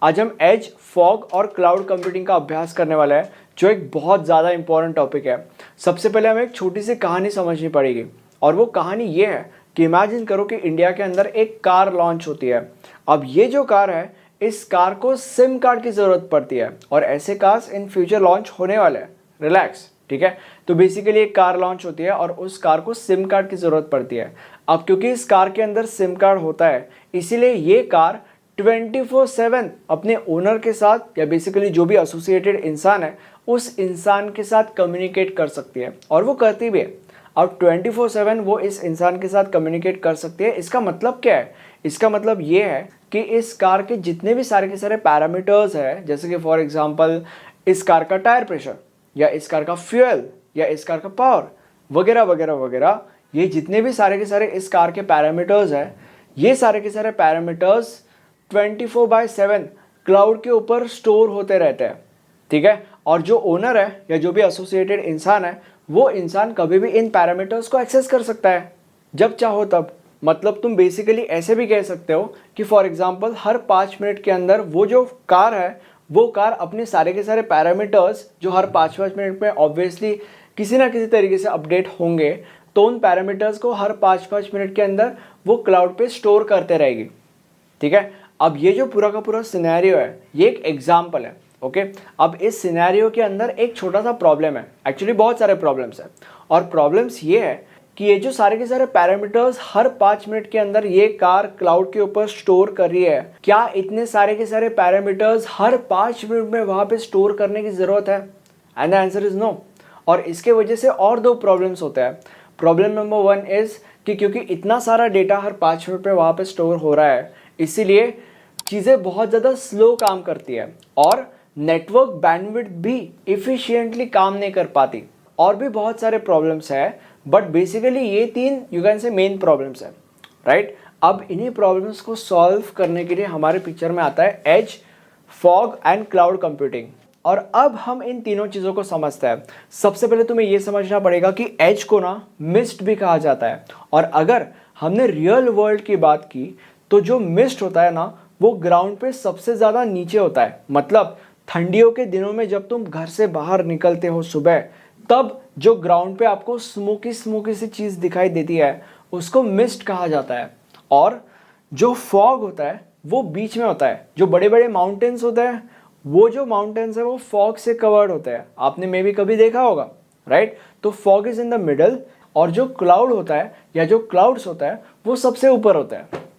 आज हम as, fog और क्लाउड कंप्यूटिंग का अभ्यास करने वाले हैं, जो एक बहुत ज़्यादा इंपॉर्टेंट टॉपिक है। सबसे पहले हमें एक छोटी सी कहानी समझनी पड़ेगी, और वो कहानी ये है कि इमेजिन करो कि इंडिया के अंदर एक कार लॉन्च होती है। अब ये जो कार है, इस कार को सिम कार्ड की ज़रूरत पड़ती है, और ऐसे कार्स इन फ्यूचर लॉन्च होने वाले हैं। रिलैक्स, ठीक है। तो बेसिकली एक कार लॉन्च होती है और उस कार को सिम कार्ड की ज़रूरत पड़ती है। अब क्योंकि इस कार के अंदर सिम कार्ड होता है, इसीलिए ये कार 24/7 अपने ओनर के साथ या बेसिकली जो भी एसोसिएटेड इंसान है उस इंसान के साथ कम्युनिकेट कर सकती है, और वो करती भी है। अब 24/7 वो इस इंसान के साथ कम्युनिकेट कर सकती है। इसका मतलब क्या है? इसका मतलब ये है कि इस कार के जितने भी सारे के सारे पैरामीटर्स हैं, जैसे कि फॉर एग्जांपल इस कार का टायर प्रेशर, या इस कार का फ्यूल, या इस कार का पावर वगैरह वगैरह वगैरह, ये जितने भी सारे के सारे इस कार के पैरामीटर्स हैं, ये सारे के सारे पैरामीटर्स 24/7 क्लाउड के ऊपर स्टोर होते रहते हैं, ठीक है। और जो ओनर है या जो भी एसोसिएटेड इंसान है, वो इंसान कभी भी इन पैरामीटर्स को एक्सेस कर सकता है जब चाहो तब। मतलब तुम बेसिकली ऐसे भी कह सकते हो कि फॉर एग्जांपल हर 5 मिनट के अंदर वो जो कार है, वो कार अपने सारे के सारे पैरामीटर्स जो हर 5-5 मिनट में ऑब्वियसली किसी ना किसी तरीके से अपडेट होंगे, तो उन पैरामीटर्स को हर 5-5 मिनट के अंदर वो क्लाउड पे स्टोर करते रहेगी, ठीक है। अब ये जो पूरा का पूरा सिनेरियो है, ये एक एग्जाम्पल है, ओके। अब इस सिनेरियो के अंदर एक छोटा सा प्रॉब्लम है, एक्चुअली बहुत सारे प्रॉब्लम्स हैं, और प्रॉब्लम्स ये है कि ये जो सारे के सारे पैरामीटर्स हर 5 मिनट के अंदर ये कार क्लाउड के ऊपर स्टोर कर रही है, क्या इतने सारे के सारे पैरामीटर्स हर 5 मिनट में वहाँ पे स्टोर करने की ज़रूरत है? And the answer is no. और इसके वजह से और दो प्रॉब्लम्स होते हैं। प्रॉब्लम नंबर 1 इज़ कि क्योंकि इतना सारा डेटा हर 5 मिनट में वहाँ पे स्टोर हो रहा है, इसीलिए चीज़ें बहुत ज़्यादा स्लो काम करती है, और नेटवर्क बैंडविड्थ भी इफ़िशिएंटली काम नहीं कर पाती। और भी बहुत सारे प्रॉब्लम्स है, बट बेसिकली ये 3 you can say main problems है, राइट। अब इन्हीं प्रॉब्लम्स को सॉल्व करने के लिए हमारे पिक्चर में आता है edge, fog and cloud computing. और अब हम इन तीनों चीज़ों को समझते हैं। सबसे पहले तुम्हें ये समझना पड़ेगा कि एज को ना मिस्ट भी कहा जाता है, और अगर हमने रियल वर्ल्ड की बात की तो जो मिस्ट होता है ना, वो ग्राउंड पे सबसे ज़्यादा नीचे होता है। मतलब ठंडियों के दिनों में जब तुम घर से बाहर निकलते हो सुबह, तब जो ग्राउंड पे आपको स्मोकी स्मोकी सी चीज़ दिखाई देती है, उसको मिस्ट कहा जाता है। और जो फॉग होता है वो बीच में होता है। जो बड़े बड़े माउंटेन्स होते हैं, वो जो माउंटेन्स है वो फॉग से कवर्ड होते हैं, आपने मे बी कभी देखा होगा, राइट। तो fog is in the middle, और जो क्लाउड होता है या जो क्लाउड्स होता है वो सबसे ऊपर होता है,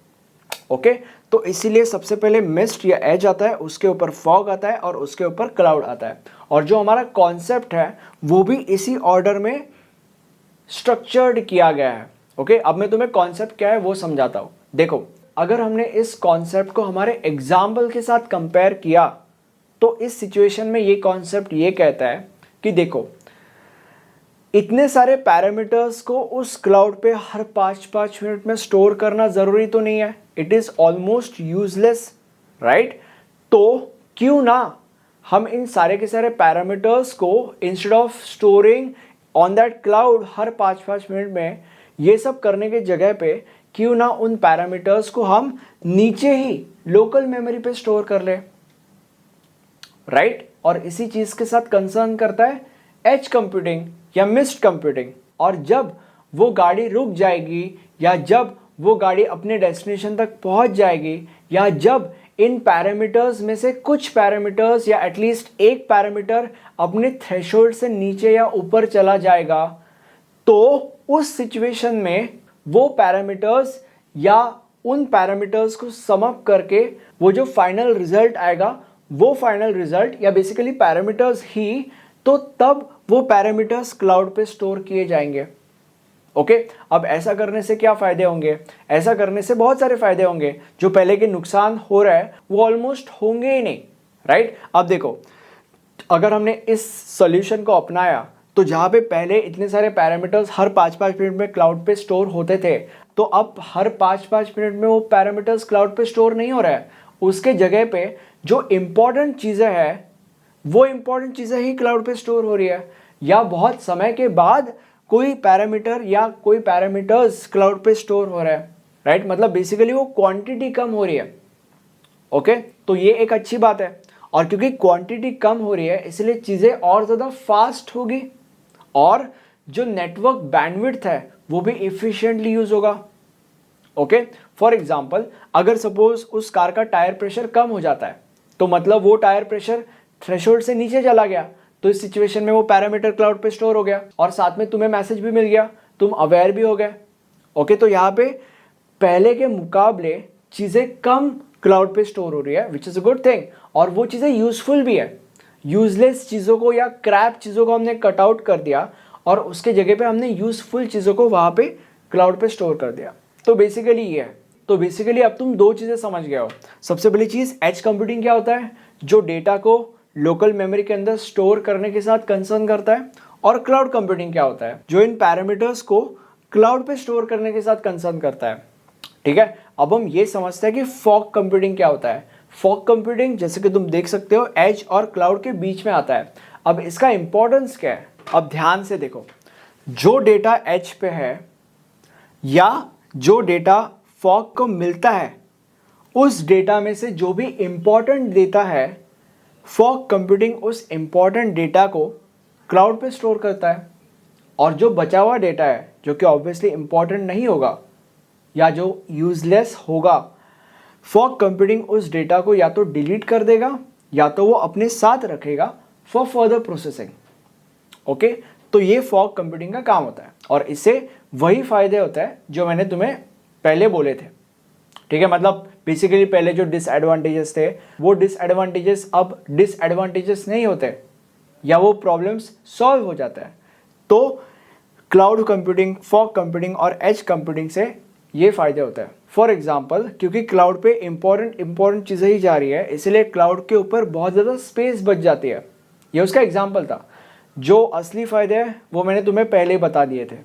ओके। तो इसीलिए सबसे पहले मिस्ट या एज आता है, उसके ऊपर फॉग आता है, और उसके ऊपर क्लाउड आता है। और जो हमारा कॉन्सेप्ट है वो भी इसी ऑर्डर में स्ट्रक्चर्ड किया गया है, ओके। अब मैं तुम्हें कॉन्सेप्ट क्या है वो समझाता हूँ। देखो, अगर हमने इस कॉन्सेप्ट को हमारे एग्जाम्पल के साथ कंपेयर किया, तो इस सिचुएशन में ये कॉन्सेप्ट ये कहता है कि देखो, इतने सारे पैरामीटर्स को उस क्लाउड पे हर 5-5 मिनट में स्टोर करना ज़रूरी तो नहीं है। It is almost useless, right. तो क्यों ना हम इन सारे के सारे पैरामीटर्स को instead of storing on that cloud her 5-5 minute में, ये सब करने के जगह पे क्यों ना उन पैरामीटर्स को हम नीचे ही लोकल मेमोरी पे स्टोर कर ले, राइट। और इसी चीज़ के साथ कंसर्न करता है एज कंप्यूटिंग या मिस्ट कंप्यूटिंग। और जब वो गाड़ी रुक जाएगी, या जब वो गाड़ी अपने डेस्टिनेशन तक पहुंच जाएगी, या जब इन पैरामीटर्स में से कुछ पैरामीटर्स या एटलीस्ट एक पैरामीटर अपने थ्रेशोल्ड से नीचे या ऊपर चला जाएगा, तो उस सिचुएशन में वो पैरामीटर्स या उन पैरामीटर्स को सम अप करके वो जो फाइनल रिजल्ट आएगा, वो फाइनल रिजल्ट या बेसिकली पैरामीटर्स ही, तो तब वो पैरामीटर्स क्लाउड पे स्टोर किए जाएंगे, ओके। अब ऐसा करने से क्या फायदे होंगे? ऐसा करने से बहुत सारे फायदे होंगे। जो पहले के नुकसान हो रहा है वो ऑलमोस्ट होंगे ही नहीं, राइट। अब देखो, अगर हमने इस सॉल्यूशन को अपनाया, तो जहां पे पहले इतने सारे पैरामीटर्स हर 5-5 मिनट में क्लाउड पे स्टोर होते थे, तो अब हर 5-5 मिनट में वो पैरामीटर्स क्लाउड पे स्टोर नहीं हो रहा है। उसके जगह पे जो इंपॉर्टेंट चीज़ें हैं, वो इंपॉर्टेंट चीज़ें ही क्लाउड पे स्टोर हो रही है, या बहुत समय के बाद कोई पैरामीटर या कोई पैरामीटर्स क्लाउड पे स्टोर हो रहा है, राइट। मतलब बेसिकली वो क्वांटिटी कम हो रही है, ओके, तो ये एक अच्छी बात है। और क्योंकि क्वांटिटी कम हो रही है इसलिए चीज़ें और ज़्यादा फास्ट होगी और जो नेटवर्क बैंडविड्थ है वो भी इफिशिएंटली यूज होगा। ओके, फॉर एग्जांपल अगर सपोज उस कार का टायर प्रेशर कम हो जाता है तो मतलब वो टायर प्रेशर थ्रेशोल्ड से नीचे चला गया, तो इस सिचुएशन में वो पैरामीटर क्लाउड पे स्टोर हो गया और साथ में तुम्हें मैसेज भी मिल गया, तुम अवेयर भी हो गए। ओके, तो यहाँ पे पहले के मुकाबले चीज़ें कम क्लाउड पे स्टोर हो रही है, which is a good thing, और वो चीज़ें यूजफुल भी है। यूजलेस चीज़ों को या क्रैप चीज़ों को हमने कट आउट कर दिया और उसके जगह पे हमने यूजफुल चीज़ों को वहाँ पे क्लाउड पे स्टोर कर दिया। तो बेसिकली ये है। तो बेसिकली अब तुम दो चीज़ें समझ गए हो। सबसे पहली चीज़ एज कंप्यूटिंग क्या होता है, जो डेटा को लोकल मेमोरी के अंदर स्टोर करने के साथ कंसर्न करता है, और क्लाउड कंप्यूटिंग क्या होता है, जो इन पैरामीटर्स को क्लाउड पे स्टोर करने के साथ कंसर्न करता है। ठीक है, अब हम ये समझते हैं कि फॉग कंप्यूटिंग क्या होता है। फॉग कंप्यूटिंग जैसे कि तुम देख सकते हो एज और क्लाउड के बीच में आता है। अब इसका इंपॉर्टेंस क्या है, अब ध्यान से देखो, जो डेटा एज पे है या जो डेटा फॉग को मिलता है उस डेटा में से जो भी इंपॉर्टेंट डेटा है, फॉग कंप्यूटिंग उस इंपॉर्टेंट डेटा को क्लाउड पे स्टोर करता है, और जो बचा हुआ डेटा है जो कि ऑब्वियसली इंपॉर्टेंट नहीं होगा या जो यूजलेस होगा, फॉग कंप्यूटिंग उस डेटा को या तो डिलीट कर देगा या तो वो अपने साथ रखेगा फॉर फर्दर प्रोसेसिंग। ओके, तो ये फॉग कंप्यूटिंग का काम होता है और इससे वही फायदे होते हैं जो मैंने तुम्हें पहले बोले थे। ठीक है, मतलब बेसिकली पहले जो डिसएडवांटेजेस थे वो डिसएडवांटेजेस अब डिसएडवांटेजेस नहीं होते या वो प्रॉब्लम्स सॉल्व हो जाता है। तो क्लाउड कंप्यूटिंग, फॉग कंप्यूटिंग और एज कंप्यूटिंग से ये फायदे होते हैं। फॉर एग्जाम्पल क्योंकि क्लाउड पे इंपॉर्टेंट चीज़ें ही जा रही है इसलिए क्लाउड के ऊपर बहुत ज़्यादा स्पेस बच जाती है। ये उसका एग्जाम्पल था। जो असली फायदे हैं वो मैंने तुम्हें पहले ही बता दिए थे।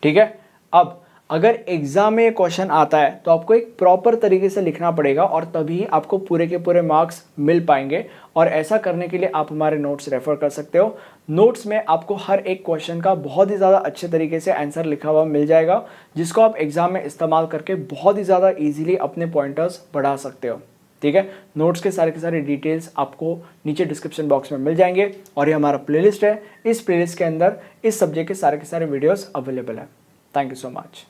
ठीक है, अब अगर एग्जाम में ये क्वेश्चन आता है तो आपको एक प्रॉपर तरीके से लिखना पड़ेगा और तभी आपको पूरे के पूरे मार्क्स मिल पाएंगे। और ऐसा करने के लिए आप हमारे नोट्स रेफर कर सकते हो। नोट्स में आपको हर एक क्वेश्चन का बहुत ही ज़्यादा अच्छे तरीके से आंसर लिखा हुआ मिल जाएगा, जिसको आप एग्जाम में इस्तेमाल करके बहुत ही ज़्यादा ईजिली अपने पॉइंटर्स बढ़ा सकते हो। ठीक है, नोट्स के सारे डिटेल्स आपको नीचे डिस्क्रिप्शन बॉक्स में मिल जाएंगे और ये हमारा प्लेलिस्ट है। इस प्लेलिस्ट के अंदर इस सब्जेक्ट के सारे वीडियोस अवेलेबल है। Thank you so much.